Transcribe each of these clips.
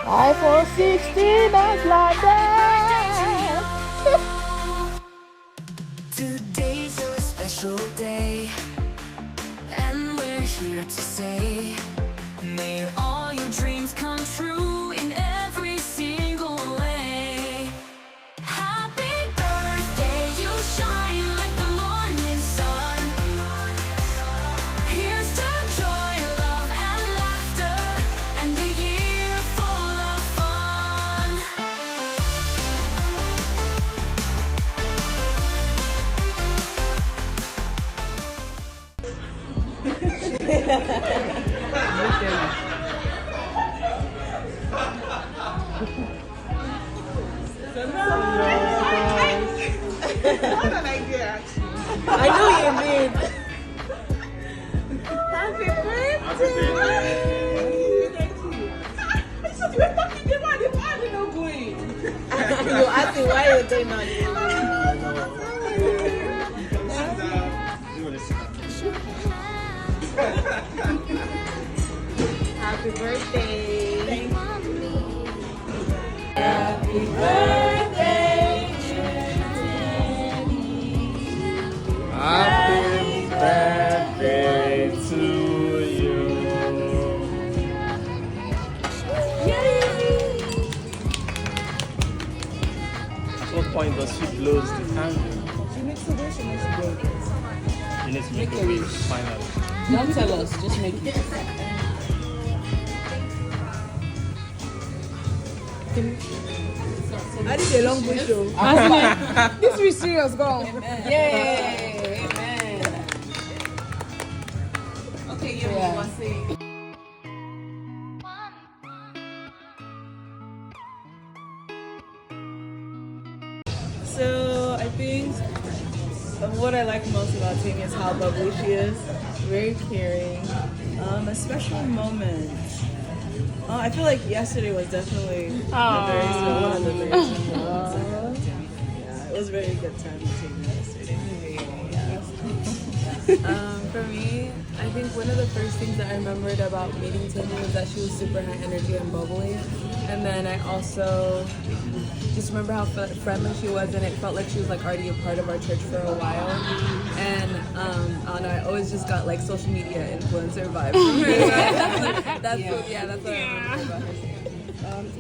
iPhone 16, that's like that. Today's a special day, and we're here to say, may all your dreams come true in every single way. Happy birthday, you shine like the morning sun. Here's to joy, love, and laughter, and a year full of fun. I know you did. Happy birthday! You asking why you're doing that? Happy birthday. Happy birthday. Happy birthday to you. At what point does she blow the candle? She needs to wish, she needs to blow it. You need to make a wish, finally. Don't tell us, just make it. I did a long wish show. This is serious, go. Yay! Amen. Okay, you want to say. So I think what I like most about Tammy is how bubbly she is, very caring, a special moment. I feel like yesterday was definitely one of the very special moments. Yeah, it was a very good time with Tammy yesterday. For me, I think one of the first things that I remembered about meeting Tammy was that she was super high energy and bubbly. And then I also just remember how friendly she was, and it felt like she was like already a part of our church for a while. And I don't know, I always just got like social media influencer vibes from her. That's what I remember about her.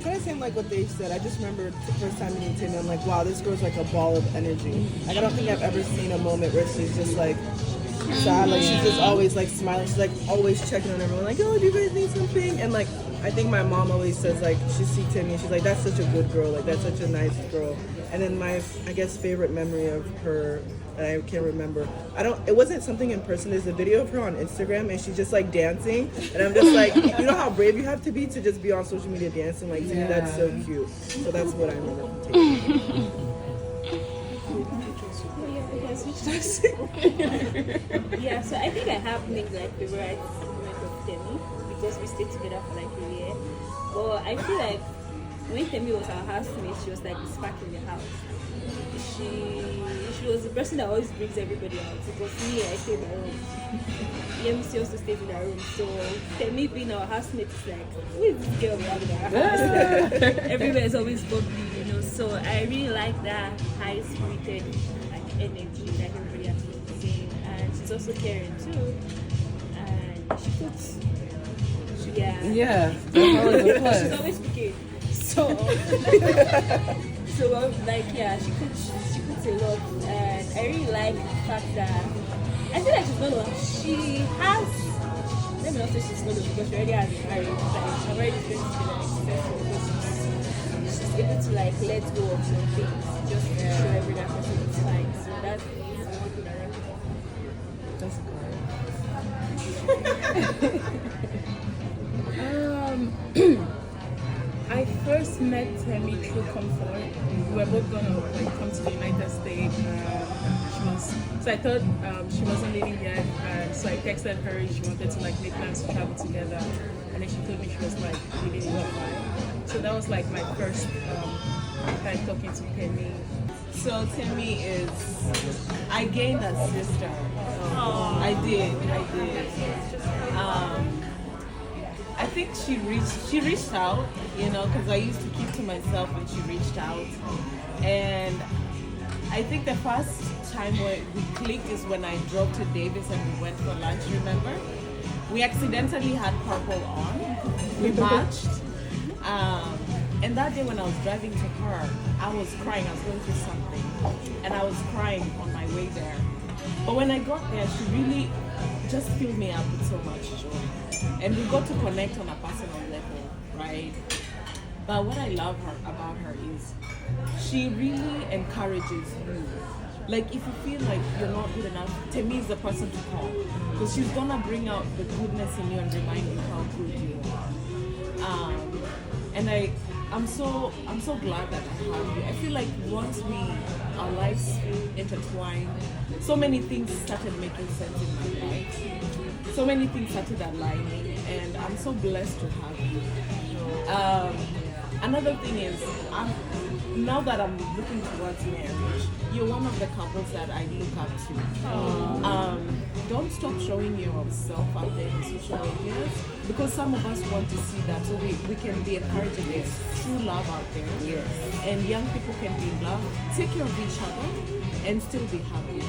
Kind of same like what Dave said. I just remember the first time meeting Tammy, I'm like, wow, this girl's like a ball of energy. Like I don't think I've ever seen a moment where she's just like sad. Like she's just always like smiling. She's like always checking on everyone. Like, oh, do you guys need something? And like I think my mom always says like she sees Tammy and she's like, that's such a good girl. Like that's such a nice girl. And then my I guess favorite memory of her that I can't remember. It wasn't something in person. There's a video of her on Instagram and she's just like dancing. And I'm just like, you know how brave you have to be to just be on social media dancing? Like to me, that's so cute. So that's what I remember from Tammy. Yeah, so I think I have made like favorite moment of Temi because we stayed together for like a year. But I feel like when Temi was our housemate, she was like the spark in the house. She was the person that always brings everybody out. Because me, I stayed in my room. EMC also stayed in our room. So Temi being our housemate is like, who is this girl we have in our house? Everywhere is always bubbly, you know. So I really like that high spirited energy, like everybody has been saying, and she's also caring too, and she cooks. Yeah. She's always cooking. So like she cooks a lot, and I really like the fact that I feel like she's one of she has. Let me not say she's one of because she already has a marriage. Like she's already going to be like successful because she's able to like let go of some things just to show every that person is fine. So that's the one thing I like about her. That's I first met Temi through Comfort. We were both gonna come to the United States. So I thought she wasn't living yet, so I texted her if she wanted to like make plans to travel together, and then she told me she was like living in Dubai. So that was like my first time talking to Temi. So Timmy is, I gained a sister. I did. I think she reached out, you know, because I used to keep to myself when she reached out. And I think the first time where we clicked is when I drove to Davis and we went for lunch, remember? We accidentally had purple on. We matched. And that day when I was driving to her, I was crying. I was going through something. And I was crying on my way there. But when I got there, she really just filled me up with so much joy. And we got to connect on a personal level, right? But what I love about her is she really encourages you. Like if you feel like you're not good enough, Temi is the person to call. Because she's gonna bring out the goodness in you and remind you how good you are. And I'm so glad that I have you. I feel like once our lives intertwined, so many things started making sense in my life. So many things started aligning, and I'm so blessed to have you. Another thing is, now that I'm looking towards marriage, you're one of the couples that I look up to. Don't stop showing yourself out there in social media, because some of us want to see that, so we can be encouraging there's true love out there. Yes. And young people can be in love, take care of each other, and still be happy.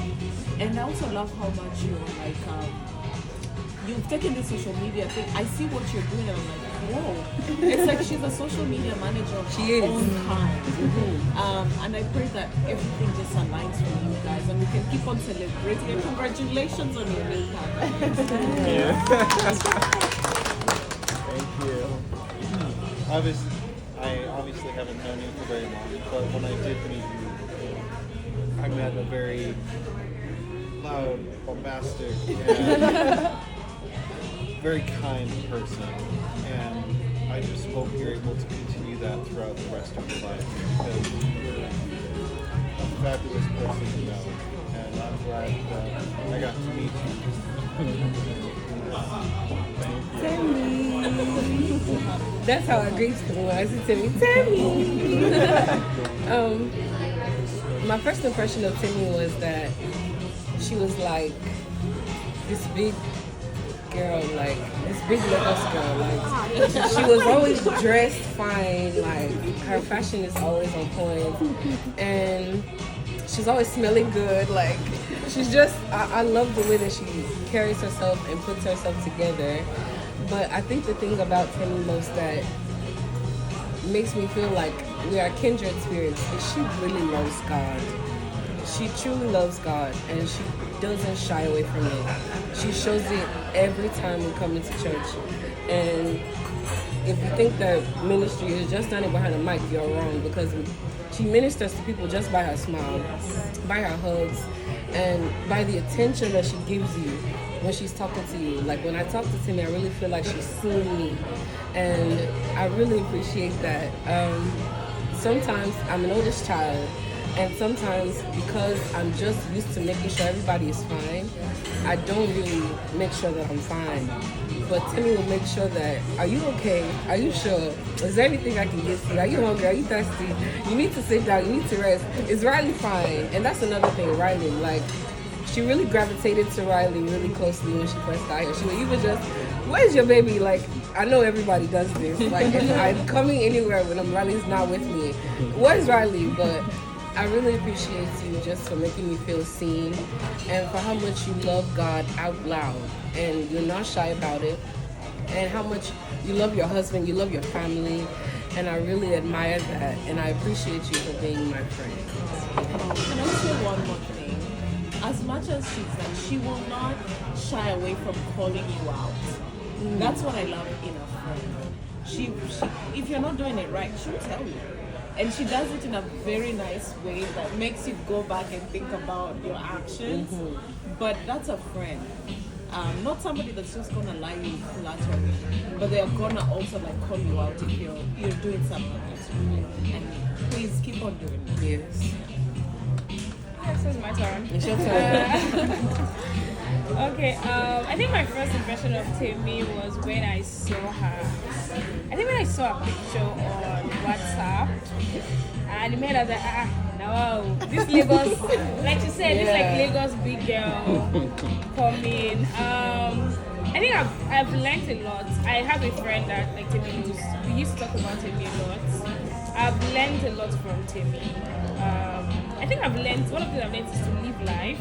And I also love how much you've taken this social media thing. I see what you're doing, and I'm like, whoa. It's like she's a social media manager of her own kind. And I pray that everything just aligns for you guys, and we can keep on celebrating. And congratulations on your new partner. Thank you. I obviously haven't known you for very long, but when I did meet you, I met a very loud, bombastic, and very kind person, and I just hope you're able to continue that throughout the rest of your life, because you're a fabulous person to know, and I'm glad that I got to meet you. Temi. That's how I greet people when I see Temi. Temi. My first impression of Temi was that she was like this big girl, like this big Lagos girl. Like she was always dressed fine. Like her fashion is always on point, and she's always smelling good. Like she's just, I love the way that she carries herself and puts herself together. But I think the thing about Temi most that makes me feel like we are kindred spirits is she really loves God. She truly loves God, and she doesn't shy away from it. She shows it every time we come into church. And if you think that ministry is just standing behind a mic, you're wrong, because she ministers to people just by her smile, by her hugs, and by the attention that she gives you when she's talking to you. Like when I talk to Temi, I really feel like she's seeing me, and I really appreciate that. Sometimes I'm an oldest child, and sometimes because I'm just used to making sure everybody is fine, I don't really make sure that I'm fine. But Temi will make sure that, are you okay? Are you sure? Is there anything I can get to you? Are you hungry? Are you thirsty? You need to sit down. You need to rest. Is Riley fine? And that's another thing, Riley. Like, she really gravitated to Riley really closely when she first got here. She would even just, where's your baby? Like, I know everybody does this. Like, if I'm coming anywhere when Riley's not with me, where's Riley? But I really appreciate you just for making me feel seen, and for how much you love God out loud and you're not shy about it, and how much you love your husband, you love your family, and I really admire that, and I appreciate you for being my friend. Can I say one more thing? As much as she's like, she will not shy away from calling you out. That's what I love in a friend. She, if you're not doing it right, she'll tell you. And she does it in a very nice way that makes you go back and think about your actions. But that's a friend. Not somebody that's just gonna lie you flattery, but they're gonna also like call you out if you're doing something that's right. And please keep on doing it. Yes. This is my turn. It's your turn. Okay, I think my first impression of Temi was when I saw her. I think when I saw a picture on WhatsApp, and it made us like, no, this Lagos, like you said, this like Lagos big girl coming. I think I've learned a lot. I have a friend that like Timmy knows. We used to talk about Timmy a lot. I've learned a lot from Timmy. I think I've learned one of the things I've learned is to live life.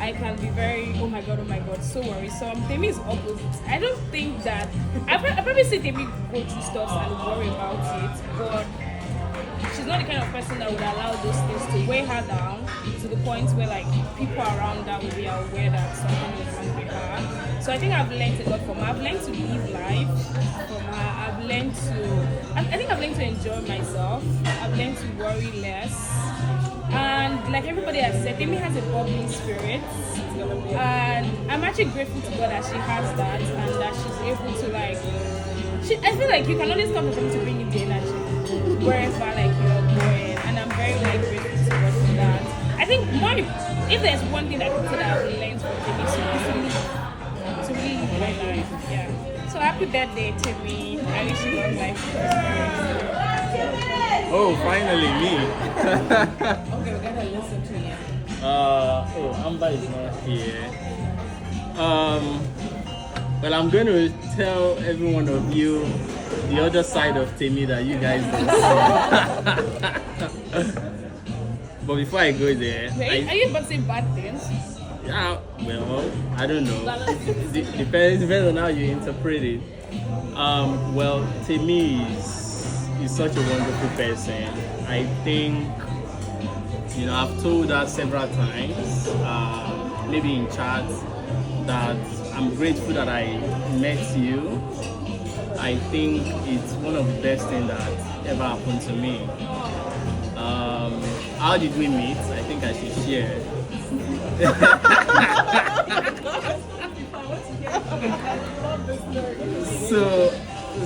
I can be very oh my god, so worrisome. Timmy is opposite. I don't think that I probably see Timmy go through stuff and worry about it, but she's not the kind of person that would allow those things to weigh her down to the point where like people around her will be aware that something is wrong with her. So I think I've learned a lot from her. I've learned to live life from her. I think I've learned to enjoy myself. I've learned to worry less. And like everybody has said, Amy has a bubbling spirit. And I'm actually grateful to God that she has that and that she's able to like I feel like you can always come to someone to bring you the energy wherever like you're going, and I'm very like grateful to God for that. I think if there's one thing that I could say that I've learned from Timmy is to really live my life. Yeah. So happy birthday, Timmy. I wish you long life. Oh, finally me. Okay, we gotta listen to you. Amber is not here. Well, I'm going to tell every one of you the other side of Timmy that you guys don't see. But before I go there, Wait, are you about to say bad things? yeah, well, I don't know. Depends on how you interpret it. Well, Timmy is such a wonderful person. I think, I've told her several times, maybe in chats, that I'm grateful that I met you. I think it's one of the best things that ever happened to me. How did we meet? I think I should share.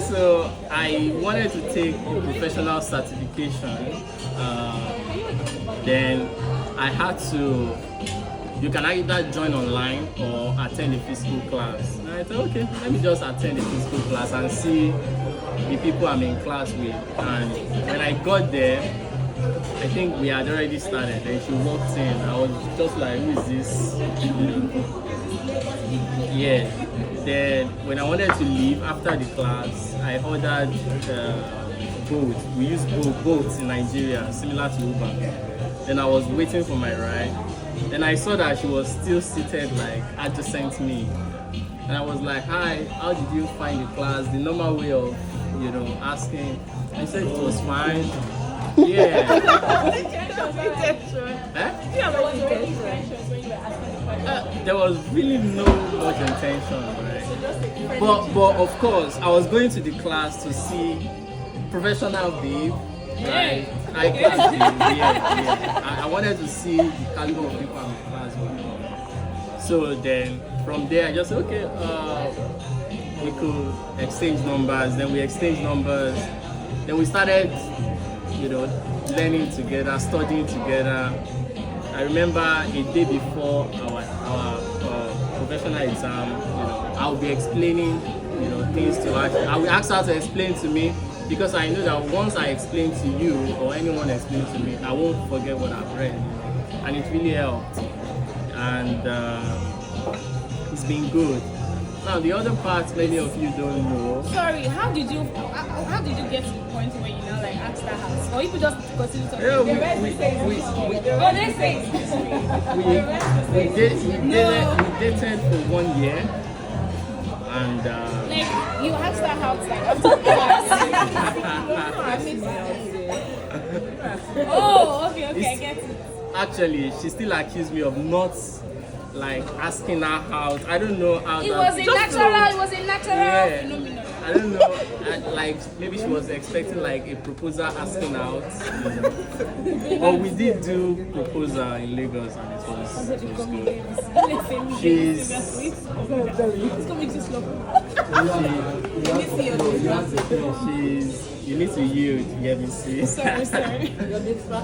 So I wanted to take a professional certification. Then I had to. You can either join online or attend a physical class. And I thought, okay, let me just attend a physical class and see the people I'm in class with. And when I got there, I think we had already started. Then she walked in. I was just like, who is this? Yeah. Then when I wanted to leave after the class, I ordered boat. We use boats in Nigeria, similar to Uber. Then I was waiting for my ride. Then I saw that she was still seated like adjacent me. And I was like, hi, how did you find the class? The normal way of, asking. I said it was fine. Yeah. There was really no much intention, right? But of course, I was going to the class to see professional babe. Right, I wanted to see the caliber of people I'm in class with. So then from there I just said, okay, we could exchange numbers. Then we exchanged numbers. Then we started, learning together, studying together. I remember a day before our professional exam, I'll be explaining, things to her. I will ask her to explain to me. Because I know that once I explain to you or anyone explains to me, I won't forget what I've read. And it really helped. And it's been good. Now the other part many of you don't know. Sorry, how did you get to the point where you now like ask that house? Or you just continue talking? Yeah, they say we dated for 1 year. And like you asked that house like oh, okay, I get it. Actually, she still accused me of not like asking her out. I don't know how. It was a natural phenomenon. I don't know. Like maybe she was expecting like a proposal asking out. But we did do proposal in Lagos and it was good. She's you need to yield, let me see. Sorry.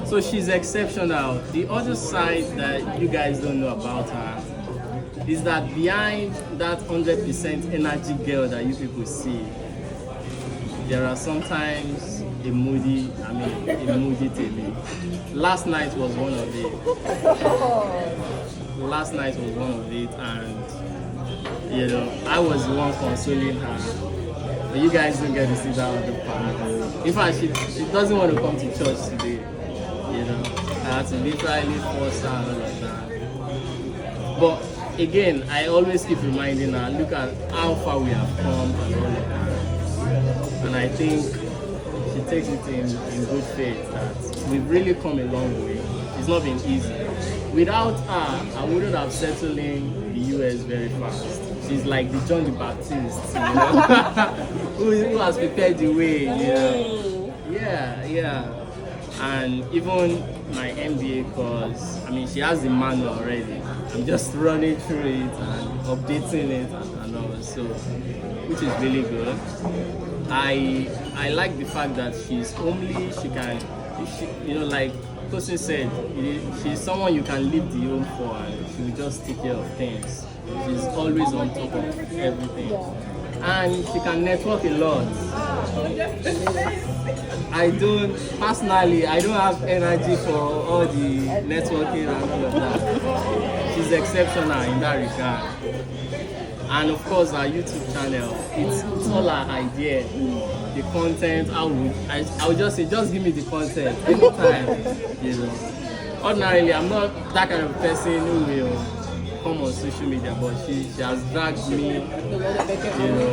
So she's exceptional. The other side that you guys don't know about her is that behind that 100% energy girl that you people see, there are sometimes a moody Timmy. Last night was one of it. And You know, I was the one consoling her. But you guys don't get to see that other part. In fact, she doesn't want to come to church today. You know, I had to literally force her and all of that. But again, I always keep reminding her, look at how far we have come and all of that. And I think she takes it in good faith that we've really come a long way. It's not been easy. Without her, I wouldn't have settled in the US very fast. She's like the John the Baptist, you know, who has prepared the way, you know. Yeah. And even my MBA course, I mean, she has the manual already. I'm just running through it and updating it and all, so, which is really good. I like the fact that she's homely. She can, you know, like Tosin said, she's someone you can leave the home for, and she will just take care of things. She's always on top of everything, and she can network a lot. I don't have energy for all the networking and all of that. She's exceptional in that regard. And of course, our YouTube channel, it's all our idea. The content, I would just say, just give me the content anytime, you know. Ordinarily, I'm not that kind of person who will come on social media, but she has dragged me, you know,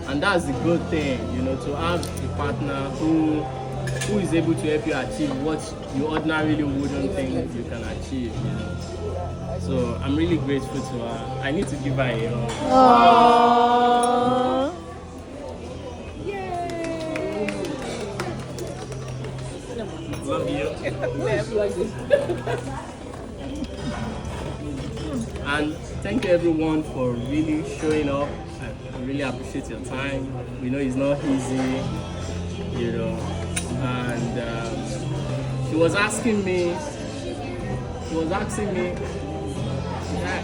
and that's the good thing, you know, to have a partner who is able to help you achieve what you ordinarily wouldn't think you can achieve, you know. So I'm really grateful to her. I need to give her a hug. Aww. Love you. And thank you everyone for really showing up. I really appreciate your time. We know it's not easy, you know. And she was asking me, yeah,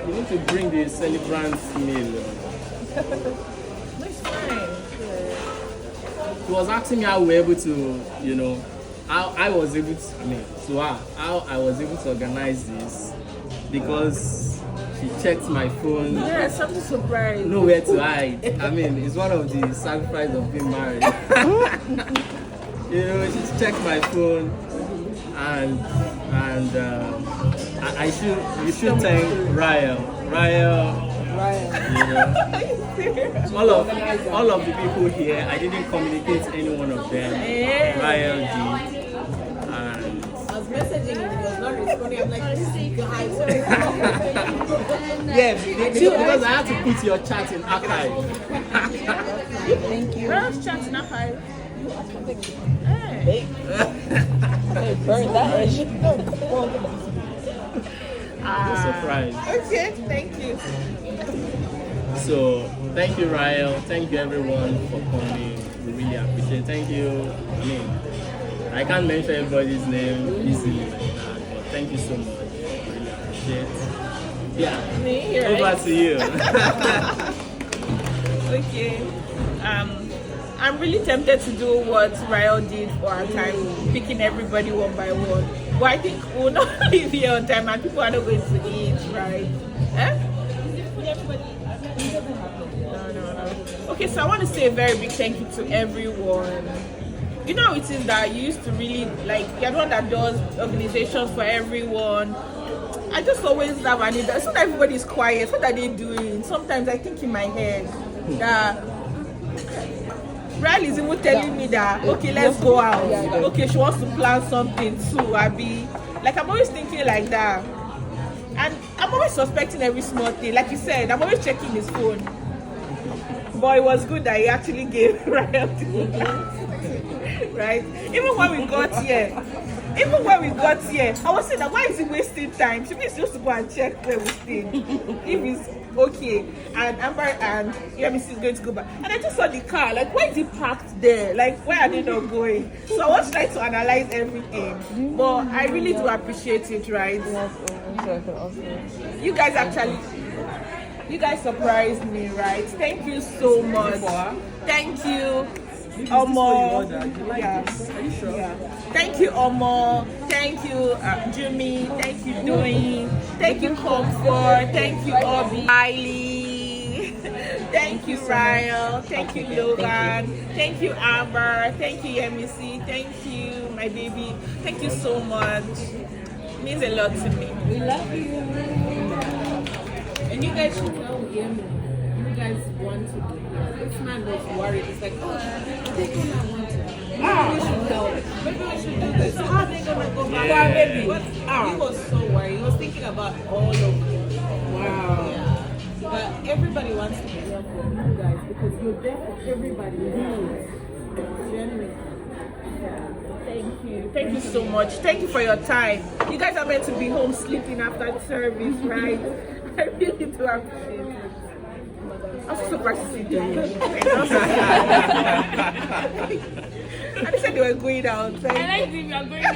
you need to bring the celebrant meal. That's fine. She was asking me how we were able to, you know, how I was able to, to her, how I was able to organize this, because she checked my phone. Yeah, something surprised. Nowhere to hide. I mean, it's one of the sacrifices of being married. You know, she checked my phone, and you should thank Ryan, you know. all of the people here, I didn't communicate to any one of them. Ryan did, and I was messaging him, he was not responding. I'm like, guys. yeah, because I had to put your chat in archive. Thank you. Where's chat in archive? Hey, burn that edge. A surprise. Okay, thank you. So thank you, Ryan. Thank you everyone for coming. We really appreciate it. Thank you. I mean, I can't mention everybody's name easily like that, but thank you so much. Really appreciate it. Yeah. Me, Over right? to you. Okay. I'm really tempted to do what Ryle did for our time, picking everybody one by one. But I think we'll not leave here on time and people are not going to eat, right? No. Okay, so I want to say a very big thank you to everyone. You know, it is that you used to really, like, you're the one that does organizations for everyone. I just always have an idea. So that everybody's quiet. What are they doing? Sometimes I think in my head that Riley is even telling me that, okay, let's go out. Okay, she wants to plan something too. I'm always thinking like that. And I'm always suspecting every small thing. Like you said, I'm always checking his phone. But it was good that he actually gave Riley right? Even when we got here, I was saying that why is he wasting time? Should we supposed to go and check where we stay? If it's okay. And Amber and Yemi is going to go back. And I just saw the car, like why is it parked there? Like where are they not going? So I was trying to analyze everything. But I really do appreciate it, right? You guys surprised me, right? Thank you so much. Thank you Omo. Yes. Are you sure? Yeah. Thank you, Omo. Thank you, Jimmy. Thank you, Doing. Thank you, Comfort. Thank you, Obi. Riley. Thank you, Ryle. Thank you, Logan. Thank you, Amber. Thank you, Yemisi. Thank you, my baby. Thank you so much. It means a lot to me. We love you. And you guys should tell him you guys want to do this. This man was worried. It's like, oh, they gonna want to. Maybe we should help. Maybe we should do this. How are they gonna go back? Yeah. Maybe. But he was so worried. He was thinking about all of you. Wow. Yeah. But everybody wants to be there for you guys because you're there for everybody. Genuinely. Yeah. Thank you. Thank you so much. Thank you for your time. You guys are meant to be home sleeping after service, right? I really do appreciate it. I'm so surprised to see you. I said they were going out. I like if you are going on.